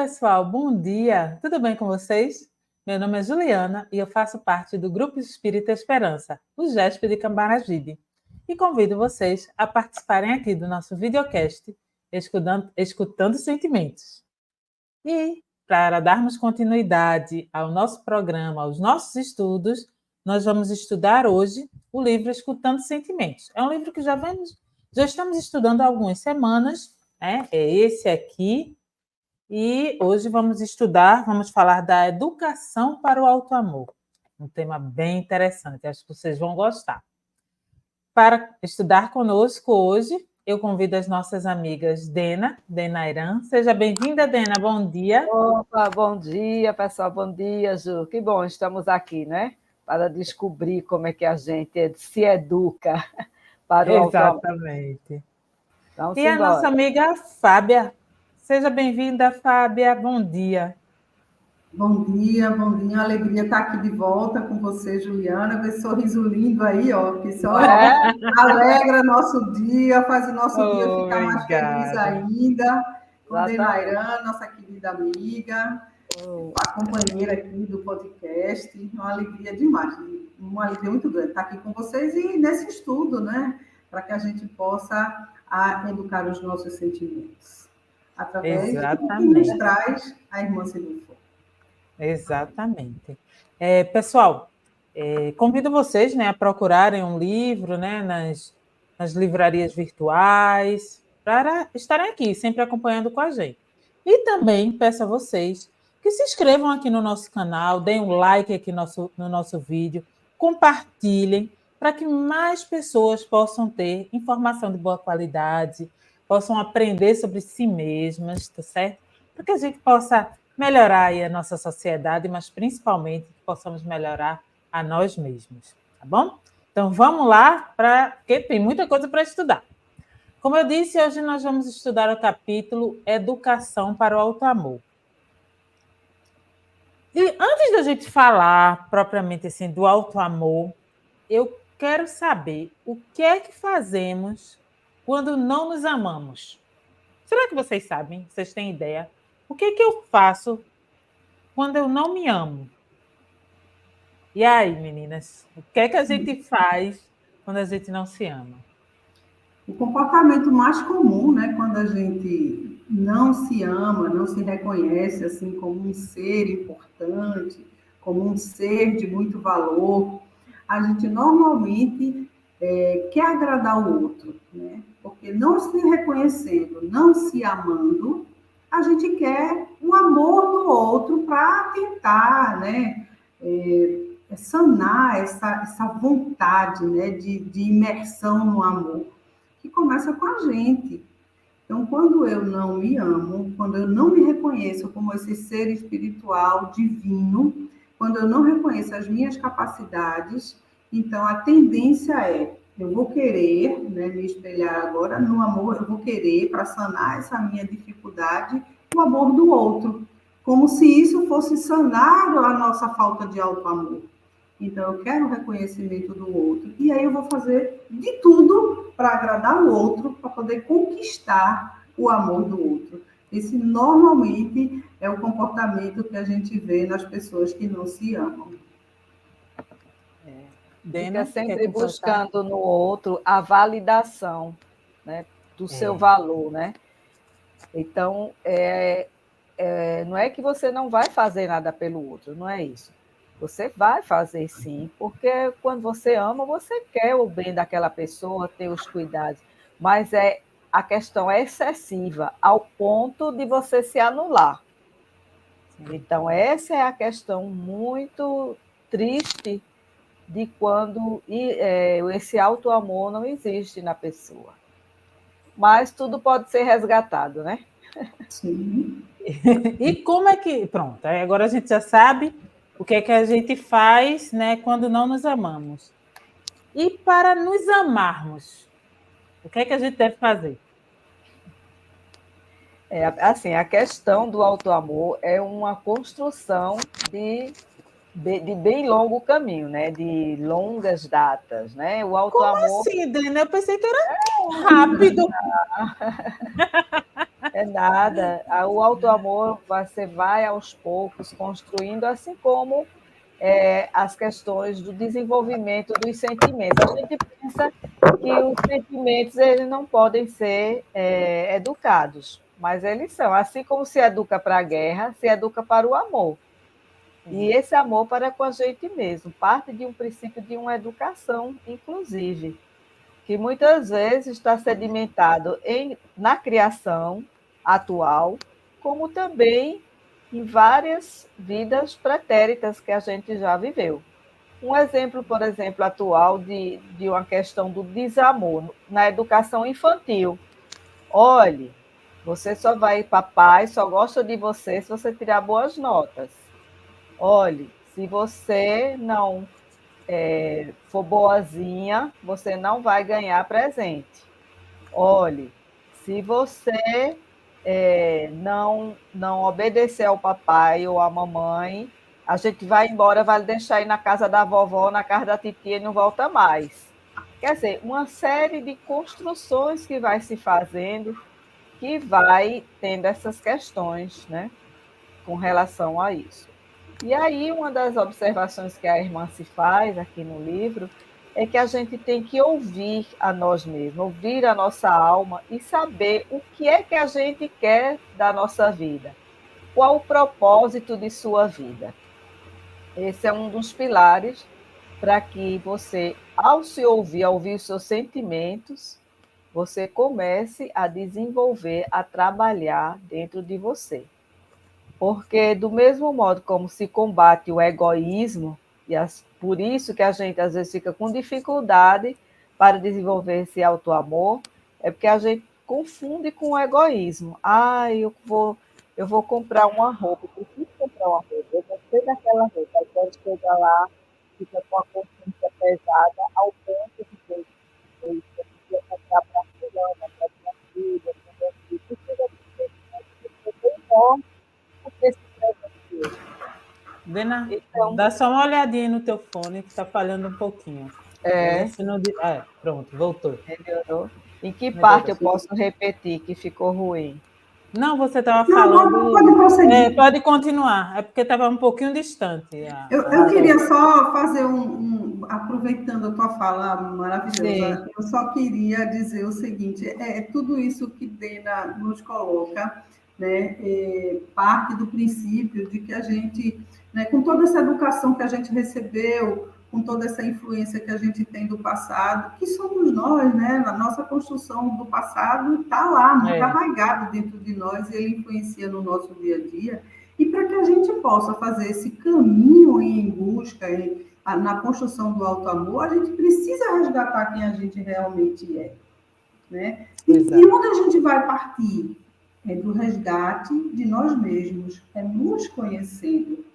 pessoal, bom dia. Tudo bem com vocês? Meu nome é Juliana e eu faço parte do Grupo Espírita Esperança, o GESP de Camaragibe. E convido vocês a participarem aqui do nosso videocast Escutando Sentimentos. E, para darmos continuidade ao nosso programa, aos nossos estudos, nós vamos estudar hoje o livro Escutando Sentimentos. É um livro que já estamos estudando há algumas semanas, né? É esse aqui. E hoje vamos falar da educação para o auto-amor. Um tema bem interessante, acho que vocês vão gostar. Para estudar conosco hoje, eu convido as nossas amigas Dena Irã. Seja bem-vinda, Dena, bom dia. Opa, bom dia, pessoal, bom dia, Ju. Que bom, estamos aqui, né? Para descobrir como é que a gente se educa para o auto-amor. Exatamente. Vamos E a embora. nossa amiga Fábia. Seja bem-vinda, Fábia, bom dia. Bom dia, uma alegria estar aqui de volta com você, Juliana, com esse sorriso lindo aí, ó, que só alegra nosso dia, faz o nosso dia ficar mais feliz ainda. Com Denairã, nossa querida amiga, a companheira aqui do podcast, uma alegria demais, uma alegria muito grande estar aqui com vocês e nesse estudo, né, para que a gente possa educar os nossos sentimentos, através do que nos traz a irmã Silvia. Exatamente. Pessoal, convido vocês, né, a procurarem um livro, né, nas livrarias virtuais, para estarem aqui, sempre acompanhando com a gente. E também peço a vocês que se inscrevam aqui no nosso canal, deem um like aqui no nosso vídeo, compartilhem, para que mais pessoas possam ter informação de boa qualidade, possam aprender sobre si mesmas, tá certo? Para que a gente possa melhorar aí a nossa sociedade, mas principalmente que possamos melhorar a nós mesmos, tá bom? Então vamos lá, porque tem muita coisa para estudar. Como eu disse, hoje nós vamos estudar o capítulo Educação para o Auto-Amor. E antes da gente falar propriamente assim do auto-amor, eu quero saber o que é que fazemos quando não nos amamos. Será que vocês sabem? Vocês têm ideia? O que é que eu faço quando eu não me amo? E aí, meninas? O que é que a gente faz quando a gente não se ama? O comportamento mais comum, né, quando a gente não se ama, não se reconhece assim como um ser importante, como um ser de muito valor, a gente normalmente quer agradar o outro, né? Porque não se reconhecendo, não se amando, a gente quer o amor do outro para tentar, né, sanar essa vontade, né, de imersão no amor, que começa com a gente. Então, quando eu não me amo, quando eu não me reconheço como esse ser espiritual, divino, quando eu não reconheço as minhas capacidades, então a tendência eu vou querer, né, me espelhar agora no amor, eu vou querer, para sanar essa minha dificuldade, o amor do outro, como se isso fosse sanar a nossa falta de auto-amor. Então, eu quero o reconhecimento do outro, e aí eu vou fazer de tudo para agradar o outro, para poder conquistar o amor do outro. Esse, normalmente, é o comportamento que a gente vê nas pessoas que não se amam. Fica sempre buscando no outro a validação, né, do seu valor, né? Então, não é que você não vai fazer nada pelo outro, não é isso. Você vai fazer sim, porque quando você ama, você quer o bem daquela pessoa, ter os cuidados, mas a questão é excessiva, ao ponto de você se anular. Então, essa é a questão muito triste de quando esse auto-amor não existe na pessoa. Mas tudo pode ser resgatado, né? Sim. E como é que... Pronto, agora a gente já sabe o que é que a gente faz, né, quando não nos amamos. E para nos amarmos, o que é que a gente deve fazer? Assim, a questão do auto-amor é uma construção de bem longo caminho, né? De longas datas, né? O auto-amor... Como assim, Dana? Eu pensei que era rápido. É nada. O auto-amor, você vai aos poucos construindo, assim como as questões do desenvolvimento dos sentimentos. A gente pensa que os sentimentos eles não podem ser educados, mas eles são. Assim como se educa para a guerra, se educa para o amor. E esse amor para com a gente mesmo, parte de um princípio de uma educação, inclusive, que muitas vezes está sedimentado na criação atual, como também em várias vidas pretéritas que a gente já viveu. Um exemplo, por exemplo, atual de uma questão do desamor na educação infantil. Olhe, você só vai, papai só gosta de você se você tirar boas notas. Olhe, se você não for boazinha, você não vai ganhar presente. Olhe, se você não obedecer ao papai ou à mamãe, a gente vai embora, vai deixar aí na casa da vovó, na casa da titia e não volta mais. Quer dizer, uma série de construções que vai se fazendo, que vai tendo essas questões, né, com relação a isso. E aí, uma das observações que a irmã se faz aqui no livro é que a gente tem que ouvir a nós mesmos, ouvir a nossa alma e saber o que é que a gente quer da nossa vida, qual o propósito de sua vida. Esse é um dos pilares para que você, ao se ouvir, ao ouvir os seus sentimentos, você comece a desenvolver, a trabalhar dentro de você. Porque, do mesmo modo como se combate o egoísmo, e por isso que a gente às vezes fica com dificuldade para desenvolver esse auto-amor, é porque a gente confunde com o egoísmo. Eu vou comprar uma roupa, eu preciso comprar uma roupa, eu gostei daquela roupa, aí quando chega lá, fica com a consciência pesada ao ponto de ter eu queria comprar para a fulana, para a minha filha, para minha filha, precisa de ter enorme porque se presenteou. Dena, Então, dá só uma olhadinha no teu fone que está falhando um pouquinho. Pronto, voltou. melhorou. Em que Melhorou. parte eu posso repetir que ficou ruim? Não, você estava Não, falando. pode prosseguir. Pode continuar, é porque estava um pouquinho distante. Eu queria só fazer aproveitando a tua fala maravilhosa, Sim. eu só queria dizer o seguinte, tudo isso que Dena nos coloca, né, parte do princípio de que a gente, né, com toda essa educação que a gente recebeu, com toda essa influência que a gente tem do passado, que somos nós, né, na nossa construção do passado está lá, muito arraigado dentro de nós, e ele influencia no nosso dia a dia. E para que a gente possa fazer esse caminho em busca, na construção do auto-amor, a gente precisa resgatar quem a gente realmente é. Né? E onde a gente vai partir? É do resgate de nós mesmos, é nos conhecendo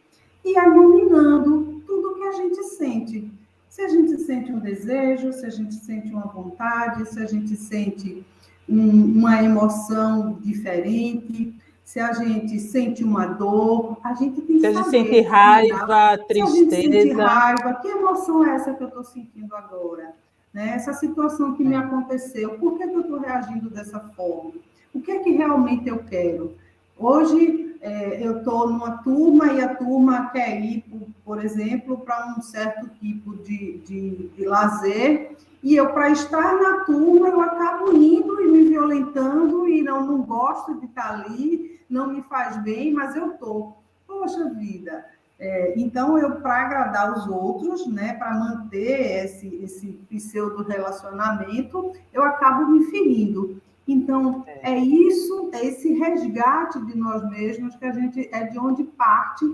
e iluminando tudo que a gente sente. Se a gente sente um desejo, se a gente sente uma vontade, se a gente sente uma emoção diferente, se a gente sente uma dor, a gente tem que saber. Se a gente sente raiva, tristeza. Se a gente sente raiva, que emoção é essa que eu estou sentindo agora? Né? Essa situação que me aconteceu, por que eu estou reagindo dessa forma? O que é que realmente eu quero? Hoje, eu estou numa turma e a turma quer ir, por exemplo, para um certo tipo de lazer, e eu, para estar na turma, eu acabo indo e me violentando e não gosto de estar ali, não me faz bem, mas eu estou. Poxa vida! Então, para agradar os outros, né, para manter esse pseudo-relacionamento, eu acabo me ferindo. Então, é esse resgate de nós mesmos que de onde parte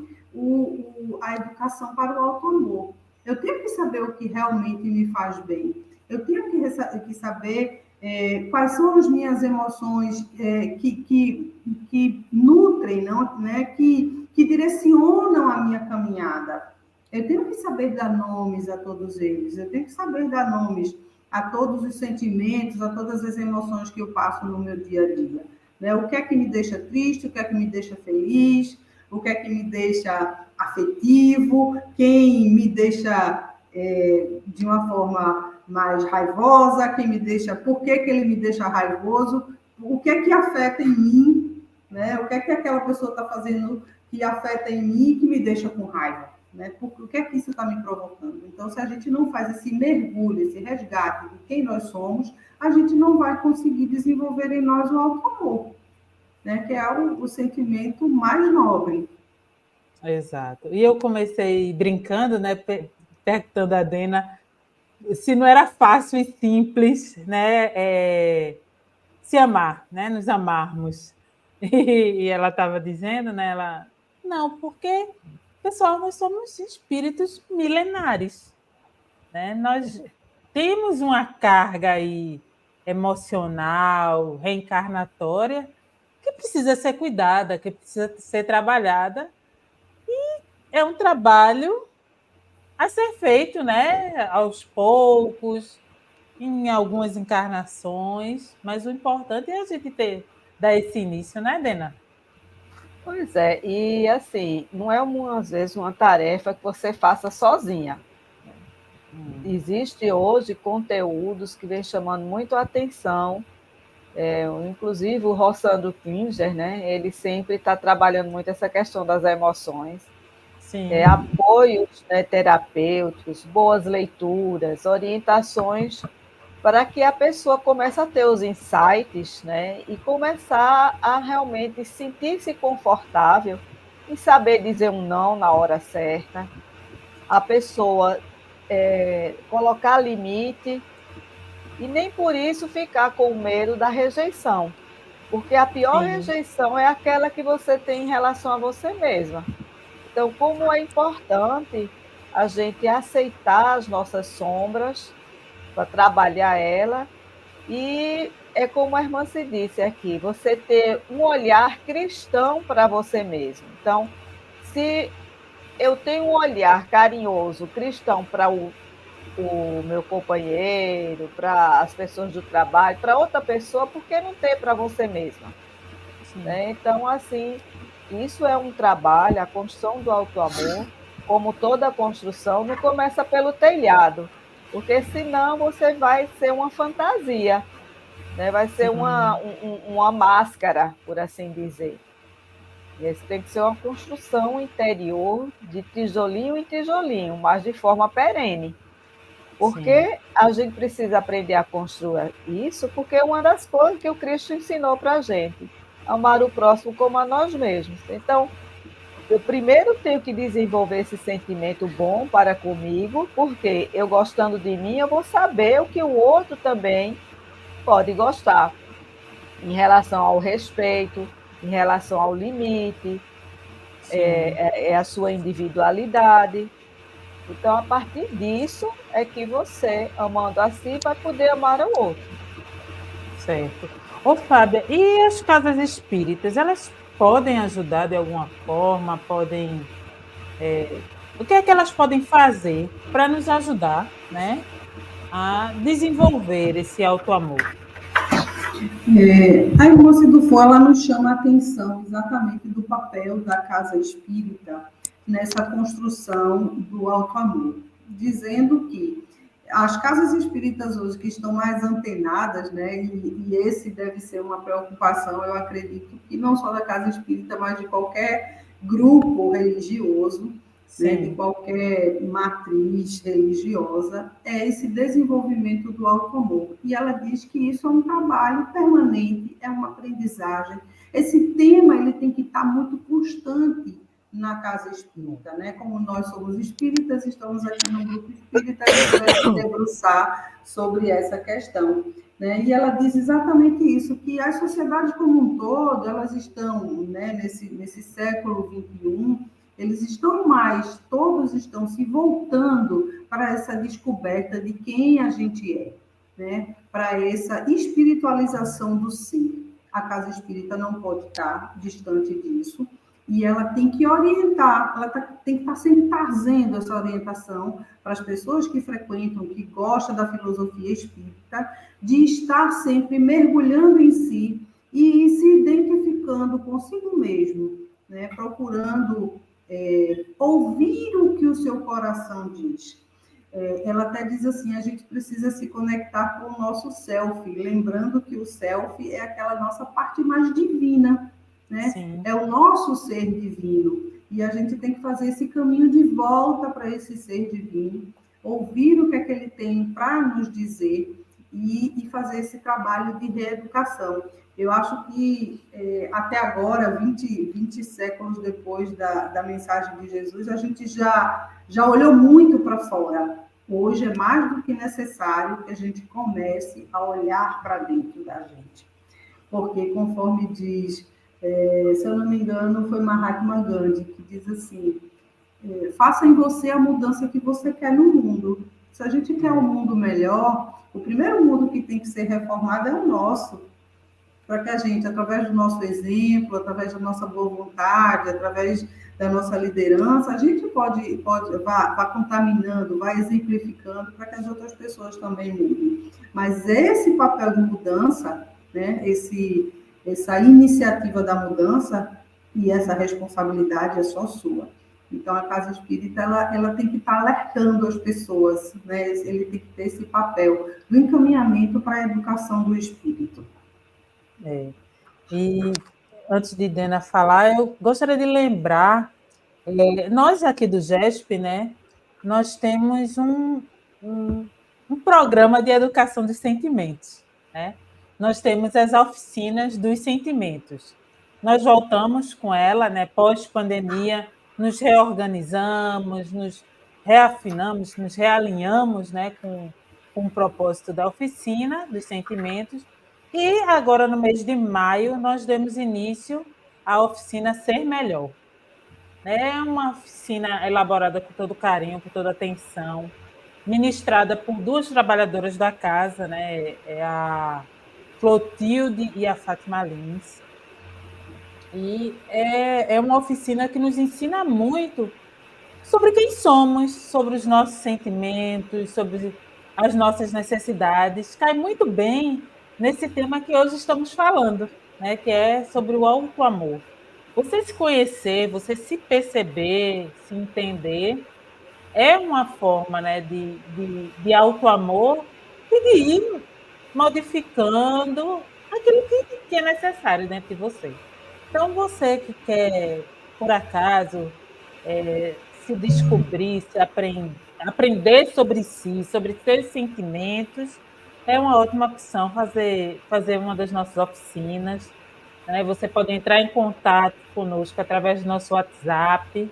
a educação para o auto-amor. Eu tenho que saber o que realmente me faz bem. Eu tenho que saber quais são as minhas emoções que nutrem, não, né, que direcionam a minha caminhada. Eu tenho que saber dar nomes a todos eles. Eu tenho que saber dar nomes a todos os sentimentos, a todas as emoções que eu passo no meu dia a dia. Né? O que é que me deixa triste, o que é que me deixa feliz, o que é que me deixa afetivo, quem me deixa de uma forma mais raivosa, quem me deixa, por que ele me deixa raivoso, o que é que afeta em mim né? O que é que aquela pessoa está fazendo que afeta em mim e que me deixa com raiva, né? O que é que isso está me provocando? Então, se a gente não faz esse mergulho, esse resgate de quem nós somos, a gente não vai conseguir desenvolver em nós o auto-amor, né? Que é o sentimento mais nobre. Exato. E eu comecei brincando, né, perguntando a Dena se não era fácil e simples, né, se amar, né, nos amarmos. E ela estava dizendo, né, não, porque, pessoal, nós somos espíritos milenares, né? Nós temos uma carga aí emocional, reencarnatória, que precisa ser cuidada, que precisa ser trabalhada. E é um trabalho a ser feito, né, aos poucos, em algumas encarnações, mas o importante é a gente dar esse início, né, Dena? Pois é, e assim, não é às vezes uma tarefa que você faça sozinha. Existe hoje conteúdos que vem chamando muito a atenção, inclusive o Rossandro Klinger, né? Ele sempre está trabalhando muito essa questão das emoções. Sim. Apoios, né, terapêuticos, boas leituras, orientações para que a pessoa comece a ter os insights, né, e começar a realmente sentir-se confortável e saber dizer um não na hora certa, a pessoa colocar limite e nem por isso ficar com medo da rejeição, porque a pior Sim. rejeição é aquela que você tem em relação a você mesma. Então, como é importante a gente aceitar as nossas sombras para trabalhar ela e é como a irmã se disse aqui, você ter um olhar cristão para você mesmo. Então, se eu tenho um olhar carinhoso, cristão para o meu companheiro, para as pessoas do trabalho, para outra pessoa, por que não ter para você mesma? Né? Então, assim, isso é um trabalho, a construção do auto-amor, como toda construção, não começa pelo telhado, porque senão você vai ser uma fantasia, né? Vai ser uma máscara, por assim dizer. E esse tem que ser uma construção interior de tijolinho em tijolinho, mas de forma perene. Porque a gente precisa aprender a construir isso, porque é uma das coisas que o Cristo ensinou para a gente, amar o próximo como a nós mesmos. Então, eu primeiro tenho que desenvolver esse sentimento bom para comigo, porque eu gostando de mim, eu vou saber o que o outro também pode gostar, em relação ao respeito, em relação ao limite, a sua individualidade. Então, a partir disso, é que você, amando a si, vai poder amar ao outro. Certo. Ô, Fábia, e as casas espíritas, elas podem ajudar de alguma forma? O que é que elas podem fazer para nos ajudar, né, a desenvolver esse auto-amor? A irmã Sidufo, ela nos chama a atenção exatamente do papel da casa espírita nessa construção do auto-amor, dizendo que as casas espíritas hoje que estão mais antenadas, né, e esse deve ser uma preocupação, eu acredito que não só da casa espírita, mas de qualquer grupo religioso, né, de qualquer matriz religiosa, é esse desenvolvimento do auto-amor. E ela diz que isso é um trabalho permanente, é uma aprendizagem. Esse tema ele tem que estar muito constante na casa espírita, né? Como nós somos espíritas, estamos aqui no grupo espírita, a gente vai se debruçar sobre essa questão, né? E ela diz exatamente isso, que as sociedades como um todo, elas estão, né, nesse século XXI, eles estão todos estão se voltando para essa descoberta de quem a gente é, né? Para essa espiritualização do ser. A casa espírita não pode estar distante disso, e ela tem que orientar, tem que estar sempre trazendo essa orientação para as pessoas que frequentam, que gostam da filosofia espírita, de estar sempre mergulhando em si e se identificando consigo mesmo, né? Procurando ouvir o que o seu coração diz. Ela até diz assim, a gente precisa se conectar com o nosso self, lembrando que o self é aquela nossa parte mais divina, né? Sim. É o nosso ser divino. E a gente tem que fazer esse caminho de volta para esse ser divino, ouvir o que é que ele tem para nos dizer e fazer esse trabalho de reeducação. Eu acho que até agora, 20 séculos depois da mensagem de Jesus, a gente já olhou muito para fora. Hoje é mais do que necessário que a gente comece a olhar para dentro da gente. Porque, conforme diz, se eu não me engano, foi Mahatma Gandhi que diz assim: faça em você a mudança que você quer no mundo. Se a gente quer um mundo melhor, o primeiro mundo que tem que ser reformado é o nosso. Para que a gente, através do nosso exemplo, através da nossa boa vontade, através da nossa liderança, a gente vá contaminando, vá exemplificando para que as outras pessoas também mudem. Mas esse papel de mudança, né, essa iniciativa da mudança e essa responsabilidade é só sua. Então, a Casa Espírita, ela tem que estar alertando as pessoas, né? Ele tem que ter esse papel do encaminhamento para a educação do espírito. E antes de Dena falar, eu gostaria de lembrar, nós aqui do GESP, né, nós temos um programa de educação de sentimentos, né? Nós temos as oficinas dos sentimentos. Nós voltamos com ela, né, pós-pandemia, nos reorganizamos, nos reafinamos, nos realinhamos, né, com o propósito da oficina dos sentimentos. E agora, no mês de maio, nós demos início à oficina Ser Melhor. É uma oficina elaborada com todo carinho, com toda atenção, ministrada por duas trabalhadoras da casa, né? É a Clotilde e a Fátima Lins. E é uma oficina que nos ensina muito sobre quem somos, sobre os nossos sentimentos, sobre as nossas necessidades. Cai muito bem nesse tema que hoje estamos falando, né? Que é sobre o auto-amor. Você se conhecer, você se perceber, se entender, é uma forma, né, de auto-amor e de ir modificando aquilo que é necessário dentro de você. Então, você que quer, por acaso, se descobrir, aprender sobre si, sobre seus sentimentos, é uma ótima opção fazer uma das nossas oficinas, né? Você pode entrar em contato conosco através do nosso WhatsApp,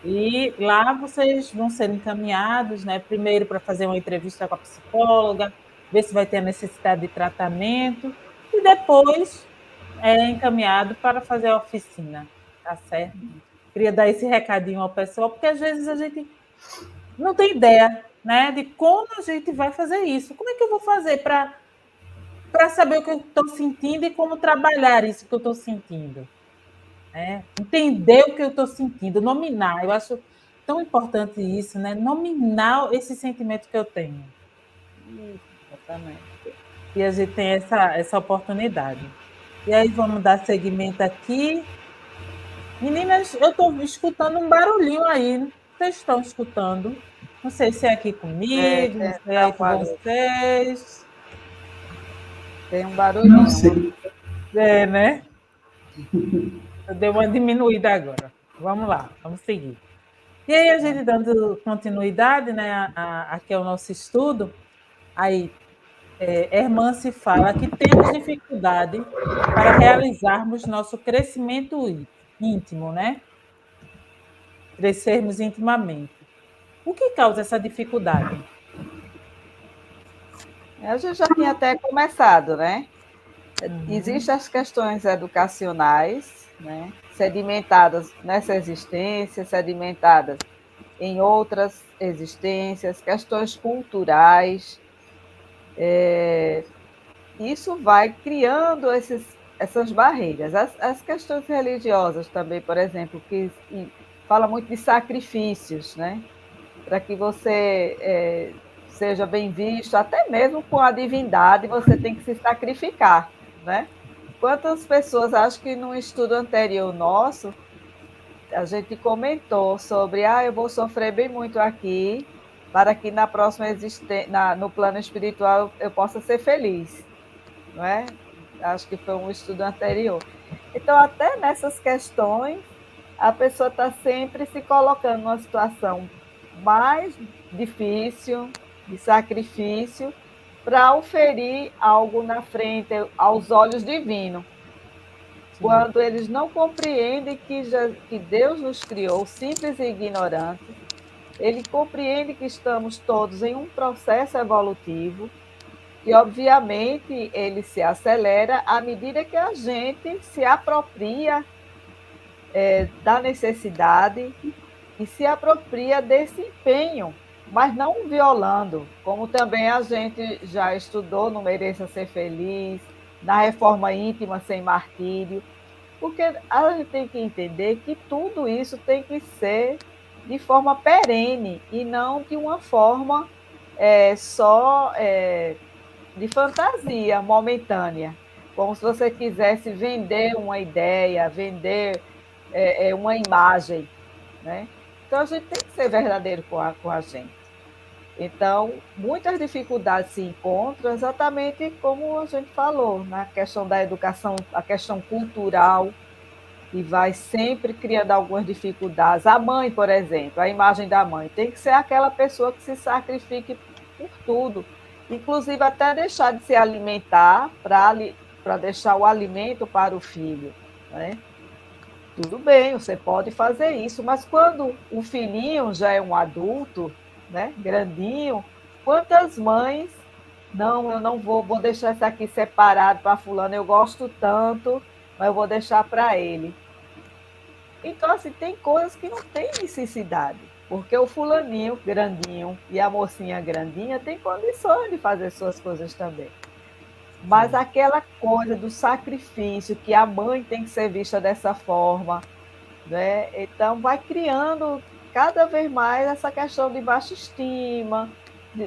e lá vocês vão ser encaminhados, né? Primeiro para fazer uma entrevista com a psicóloga, ver se vai ter a necessidade de tratamento, e depois é encaminhado para fazer a oficina, tá certo? Queria dar esse recadinho ao pessoal, porque às vezes a gente não tem ideia, né, de como a gente vai fazer isso. Como é que eu vou fazer para saber o que eu estou sentindo e como trabalhar isso que eu estou sentindo? Entender o que eu estou sentindo, nominar. Eu acho tão importante isso, né? Nominar esse sentimento que eu tenho. Exatamente. E a gente tem essa oportunidade. E aí vamos dar seguimento aqui. Meninas, eu estou escutando um barulhinho aí. Vocês estão escutando? Não sei se é aqui comigo, não sei aí com vocês. Tem um barulhinho. Não sei. Né? Eu dei uma diminuída agora. Vamos lá, vamos seguir. E aí, a gente dando continuidade, né, aqui ao nosso estudo, aí Hermance fala que temos dificuldade para realizarmos nosso crescimento íntimo, né? Crescermos intimamente. O que causa essa dificuldade? A gente já tinha até começado, né? Existem as questões educacionais, né? Sedimentadas nessa existência, sedimentadas em outras existências, questões culturais. Isso vai criando essas barreiras. As questões religiosas também, por exemplo, que fala muito de sacrifícios, né? Para que você seja bem visto, até mesmo com a divindade, você tem que se sacrificar, né? Quantas pessoas, acho que num estudo anterior nosso, a gente comentou sobre, eu vou sofrer bem muito aqui, para que na próxima no plano espiritual eu possa ser feliz, não é? Acho que foi um estudo anterior. Então, até nessas questões, a pessoa está sempre se colocando numa situação mais difícil, de sacrifício, para oferir algo na frente, aos olhos divinos. Quando eles não compreendem que Deus nos criou simples e ignorantes, ele compreende que estamos todos em um processo evolutivo e, obviamente, ele se acelera à medida que a gente se apropria da necessidade e se apropria desse empenho, mas não violando, como também a gente já estudou no Mereça Ser Feliz, na Reforma Íntima Sem Martírio, porque a gente tem que entender que tudo isso tem que ser de forma perene e não de uma forma só de fantasia momentânea, como se você quisesse vender uma ideia, vender uma imagem, né? Então, a gente tem que ser verdadeiro com a gente. Então, muitas dificuldades se encontram exatamente como a gente falou, na questão da educação, a questão cultural, e vai sempre criando algumas dificuldades. A mãe, por exemplo, a imagem da mãe, tem que ser aquela pessoa que se sacrifique por tudo, inclusive até deixar de se alimentar para deixar o alimento para o filho, né? Tudo bem, você pode fazer isso, mas quando o filhinho já é um adulto, né, grandinho, quantas mães, não, eu não vou deixar isso aqui separado para fulano, eu gosto tanto, mas eu vou deixar para ele. Então, assim, tem coisas que não tem necessidade, porque o fulaninho grandinho e a mocinha grandinha têm condições de fazer suas coisas também. Mas aquela coisa do sacrifício, que a mãe tem que ser vista dessa forma, né? Então, vai criando cada vez mais essa questão de baixa estima,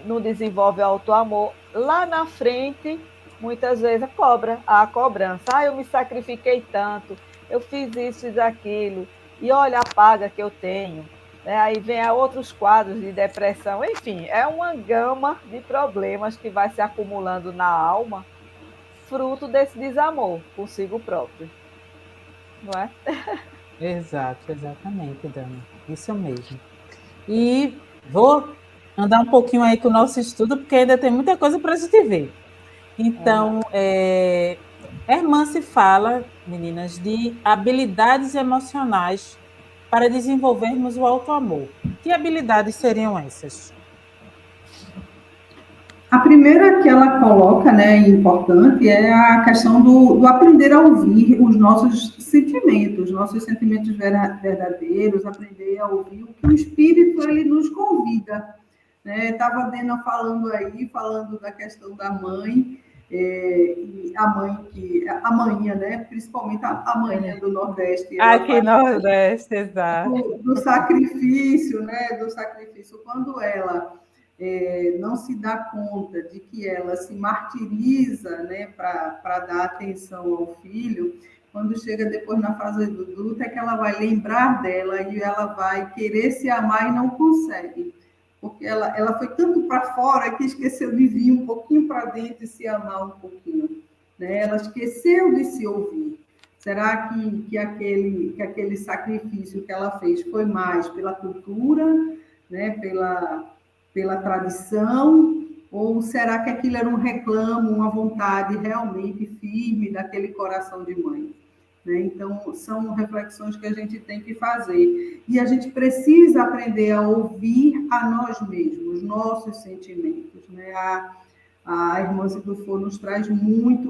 não desenvolve auto-amor. Lá na frente, muitas vezes, a cobrança. Eu me sacrifiquei tanto, eu fiz isso, fiz aquilo, e olha a paga que eu tenho. Né? Aí vem outros quadros de depressão. Enfim, é uma gama de problemas que vai se acumulando na alma, fruto desse desamor consigo próprio. Não é? Exato, exatamente, Dani. Isso mesmo. E vou andar um pouquinho aí com o nosso estudo, porque ainda tem muita coisa para a gente ver. Então, a irmã se fala, meninas, de habilidades emocionais para desenvolvermos o auto-amor. Que habilidades seriam essas? A primeira que ela coloca, né, importante, é a questão do aprender a ouvir os nossos sentimentos verdadeiros, aprender a ouvir o que o Espírito ele nos convida. Estava a Dena falando da questão da mãe, e a manhã, né, principalmente a manhã do Nordeste. Aqui no Nordeste, exato. Do sacrifício, né, do sacrifício. Quando ela não se dá conta de que ela se martiriza, né, para dar atenção ao filho, quando chega depois na fase adulta, é que ela vai lembrar dela e ela vai querer se amar e não consegue. Porque ela foi tanto para fora que esqueceu de vir um pouquinho para dentro e se amar um pouquinho. Né? Ela esqueceu de se ouvir. Será que aquele sacrifício que ela fez foi mais pela cultura, né, pela tradição, ou será que aquilo era um reclamo, uma vontade realmente firme daquele coração de mãe? Né? Então, são reflexões que a gente tem que fazer. E a gente precisa aprender a ouvir a nós mesmos, nossos sentimentos. Né? A irmã Situfo nos traz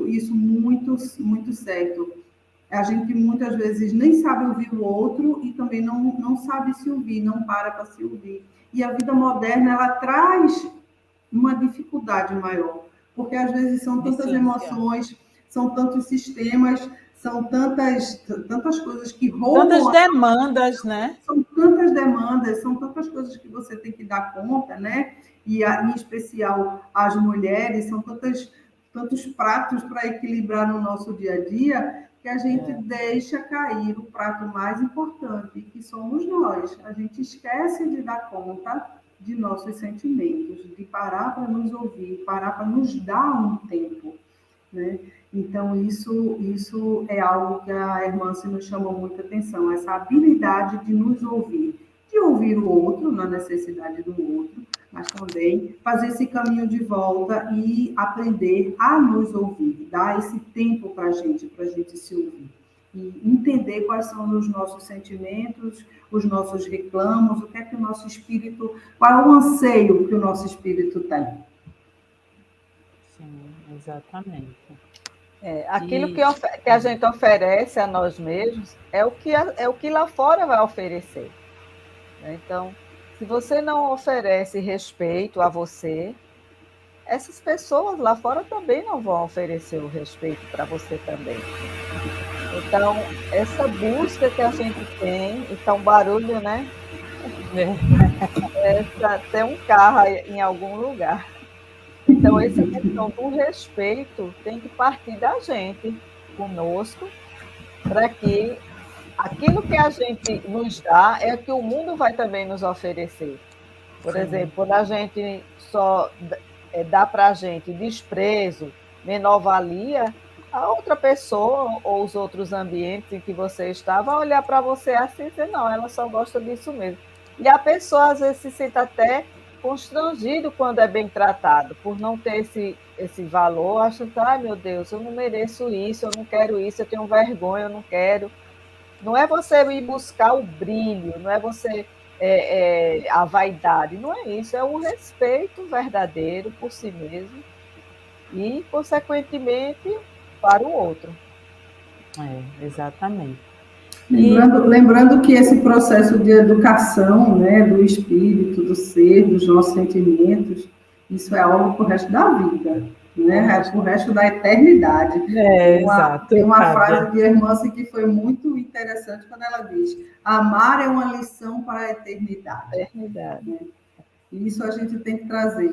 isso muito certo. A gente muitas vezes nem sabe ouvir o outro e também não sabe se ouvir, não para se ouvir. E a vida moderna, ela traz uma dificuldade maior, porque às vezes são tantas emoções, são tantos sistemas, são tantas coisas que roubam... Tantas demandas, né? São tantas demandas, são tantas coisas que você tem que dar conta, né? E em especial as mulheres, são tantos pratos para equilibrar no nosso dia a dia, que a gente deixa cair o prato mais importante, que somos nós. A gente esquece de dar conta de nossos sentimentos, de parar para nos ouvir, parar para nos dar um tempo. né? Então, isso é algo que a irmã se nos chamou muita atenção, essa habilidade de nos ouvir, de ouvir o outro, na necessidade do outro, mas também fazer esse caminho de volta e aprender a nos ouvir, dar esse tempo para a gente se ouvir. E entender quais são os nossos sentimentos, os nossos reclamos, o que é que o nosso espírito, qual é o anseio que o nosso espírito tem. Sim, exatamente. Aquilo que a gente oferece a nós mesmos é o que lá fora vai oferecer. Então, se você não oferece respeito a você, essas pessoas lá fora também não vão oferecer o respeito para você também. Então, essa busca que a gente tem, e tá um barulho, né? Tem um carro em algum lugar. Então, essa questão do respeito tem que partir da gente, conosco, para que aquilo que a gente nos dá é que o mundo vai também nos oferecer. Por exemplo, quando a gente só dá para a gente desprezo, menor-valia, a outra pessoa ou os outros ambientes em que você está vai olhar para você assim e dizer, não, ela só gosta disso mesmo. E a pessoa, às vezes, se sente até constrangido quando é bem tratado, por não ter esse valor, acha que, ai meu Deus, eu não mereço isso, eu não quero isso, eu tenho vergonha, eu não quero. Não é você ir buscar o brilho, não é você a vaidade, não é isso, é o respeito verdadeiro por si mesmo e, consequentemente, para o outro. Exatamente. Lembrando que esse processo de educação, né, do espírito, do ser, dos nossos sentimentos, isso é algo para o resto da vida, né? É para o resto da eternidade. Exato. Tem uma frase de Hermance que foi muito interessante quando ela diz: amar é uma lição para a eternidade. Né? E isso a gente tem que trazer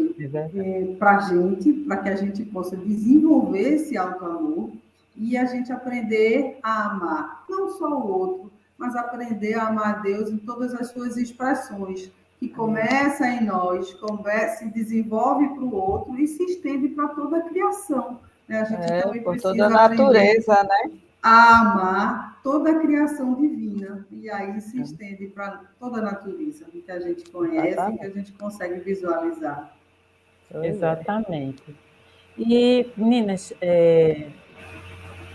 para a gente, para que a gente possa desenvolver esse auto-amor e a gente aprender a amar, não só o outro, mas aprender a amar a Deus em todas as suas expressões, que começa em nós, se desenvolve para o outro e se estende para toda a criação. Né? A gente também por precisa toda a natureza, né? A amar toda a criação divina, e aí se estende para toda a natureza, que a gente conhece e que a gente consegue visualizar. Exatamente. E, meninas,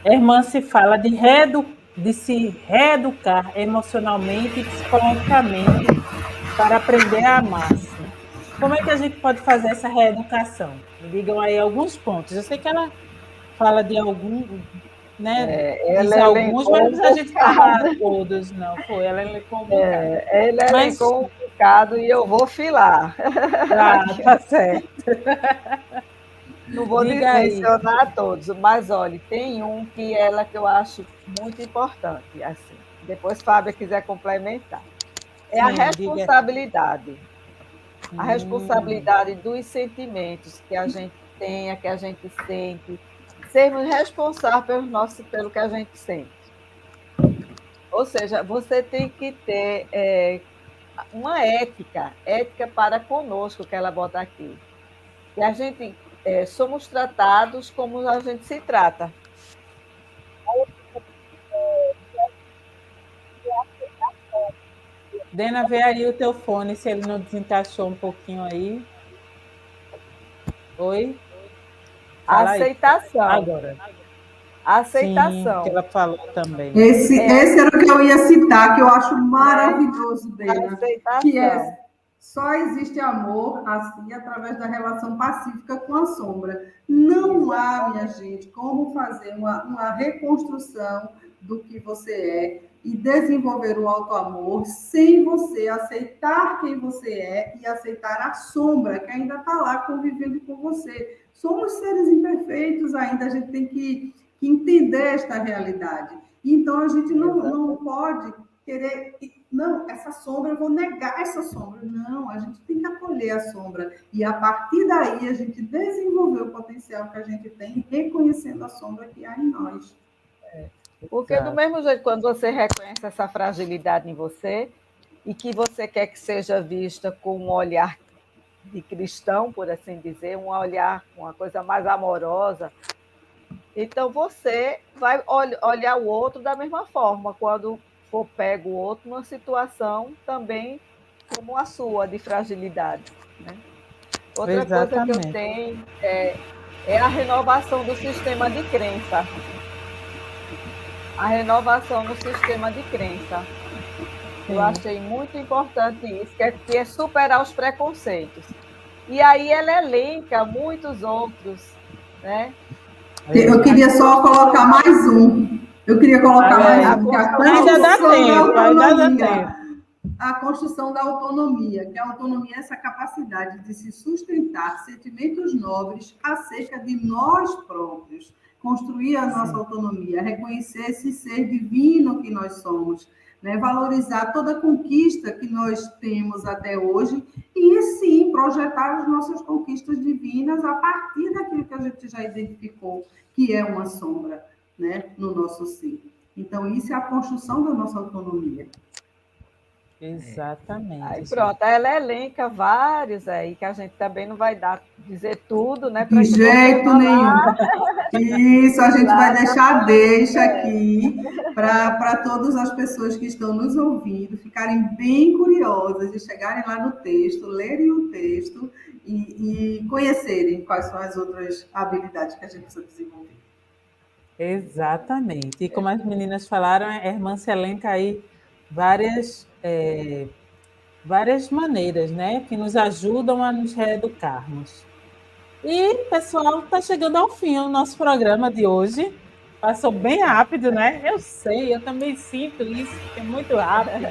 a irmã se fala de se reeducar emocionalmente e psicologicamente para aprender a amar-se. Como é que a gente pode fazer essa reeducação? Me digam aí alguns pontos. Eu sei que ela fala de algum, né? Diz alguns, mas não precisa a gente falar todos, não. Ela elencou um bocado. Ela elencou um bocado e eu vou filar. Tá certo. Não vou mencionar todos, mas olha, tem um que eu acho muito importante, assim. Depois Fábia quiser complementar. É a responsabilidade. A responsabilidade dos sentimentos que a gente tenha, que a gente sente. Sermos responsáveis pelo que a gente sente. Ou seja, você tem que ter uma ética para conosco, que ela bota aqui. E a gente somos tratados como a gente se trata. Dena, vê aí o teu fone, se ele não desencaixou um pouquinho aí. Oi? Fala aceitação. Aí. Agora. Aceitação. Sim, que ela falou também. Esse era o que eu ia citar, que eu acho maravilhoso dele. Aceitação. Que só existe amor assim através da relação pacífica com a sombra. Não há, minha gente, como fazer uma reconstrução do que você é e desenvolver o auto-amor sem você aceitar quem você é e aceitar a sombra que ainda está lá convivendo com você. Somos seres imperfeitos ainda, a gente tem que entender esta realidade. Então, a gente não pode querer... Não, essa sombra, eu vou negar essa sombra. Não, a gente tem que acolher a sombra. E, a partir daí, a gente desenvolver o potencial que a gente tem, reconhecendo a sombra que há em nós. Porque, do mesmo jeito, quando você reconhece essa fragilidade em você e que você quer que seja vista com um olhar de cristão, por assim dizer, um olhar com uma coisa mais amorosa, Então, você vai olhar o outro da mesma forma, quando for pego o outro numa situação também como a sua, de fragilidade, né? Outra coisa que eu Exatamente. tenho é a renovação do sistema de crença. A renovação no sistema de crença. Sim. Eu achei muito importante isso, que é superar os preconceitos. E aí ela elenca muitos outros, né? Eu queria só colocar mais um. Eu queria colocar mais um, que é a Ainda dá construção da tempo, ainda dá autonomia. tempo. A construção da autonomia, que a autonomia é essa capacidade de se sustentar sentimentos nobres acerca de nós próprios, construir a nossa autonomia, reconhecer esse ser divino que nós somos, né? Valorizar toda a conquista que nós temos até hoje e, sim, projetar as nossas conquistas divinas a partir daquilo que a gente já identificou, que é uma sombra, né, no nosso ser. Então, isso é a construção da nossa autonomia. Exatamente. Aí pronto, ela elenca vários aí, que a gente também não vai dizer tudo, né? De jeito nenhum. Isso, a gente vai deixa aqui para todas as pessoas que estão nos ouvindo ficarem bem curiosas e chegarem lá no texto, lerem o texto e conhecerem quais são as outras habilidades que a gente precisa desenvolver. Exatamente. E como as meninas falaram, a irmã se elenca aí várias maneiras, né, que nos ajudam a nos reeducarmos. E, pessoal, está chegando ao fim o nosso programa de hoje. Passou bem rápido, né? Eu sei, eu também sinto isso, que é muito rápido.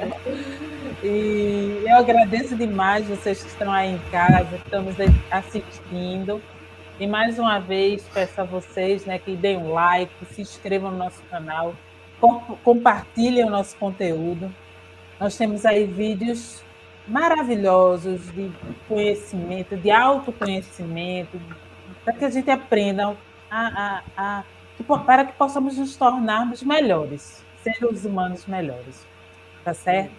E eu agradeço demais vocês que estão aí em casa, que estão nos assistindo. E mais uma vez peço a vocês, né, que deem um like, se inscrevam no nosso canal, compartilhem o nosso conteúdo. Nós temos aí vídeos maravilhosos de conhecimento, de autoconhecimento, para que a gente aprenda para que possamos nos tornarmos melhores, seres humanos melhores. Tá certo?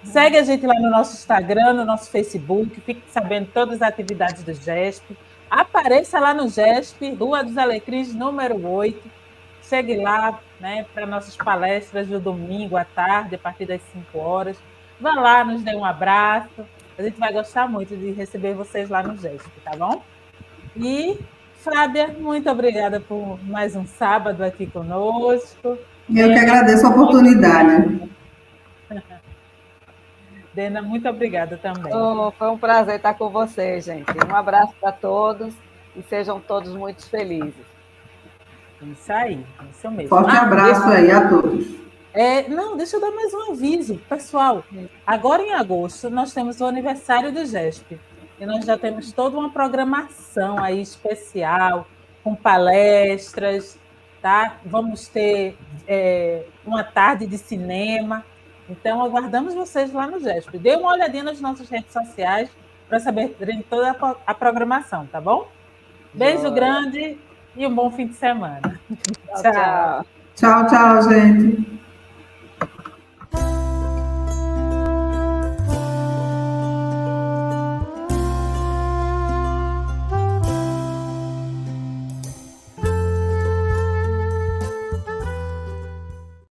Segue a gente lá no nosso Instagram, no nosso Facebook, fique sabendo todas as atividades do GESP. Apareça lá no GESP, Rua dos Alecrins, número 8. Chegue lá, né, para nossas palestras do domingo à tarde, a partir das 5 horas. Vá lá, nos dê um abraço. A gente vai gostar muito de receber vocês lá no GESP, tá bom? E, Fábia, muito obrigada por mais um sábado aqui conosco. Eu que agradeço a oportunidade. Dena, muito obrigada também. Foi um prazer estar com você, gente. Um abraço para todos e sejam todos muito felizes. Isso aí, isso mesmo. Forte abraço aí a todos. Não, deixa eu dar mais um aviso. Pessoal, agora em agosto nós temos o aniversário do GESP. E nós já temos toda uma programação aí especial, com palestras, tá? Vamos ter uma tarde de cinema. Então, aguardamos vocês lá no GESP. Dê uma olhadinha nas nossas redes sociais para saberem toda a programação, tá bom? Beijo grande e um bom fim de semana. Tchau, tchau. Tchau, tchau, gente.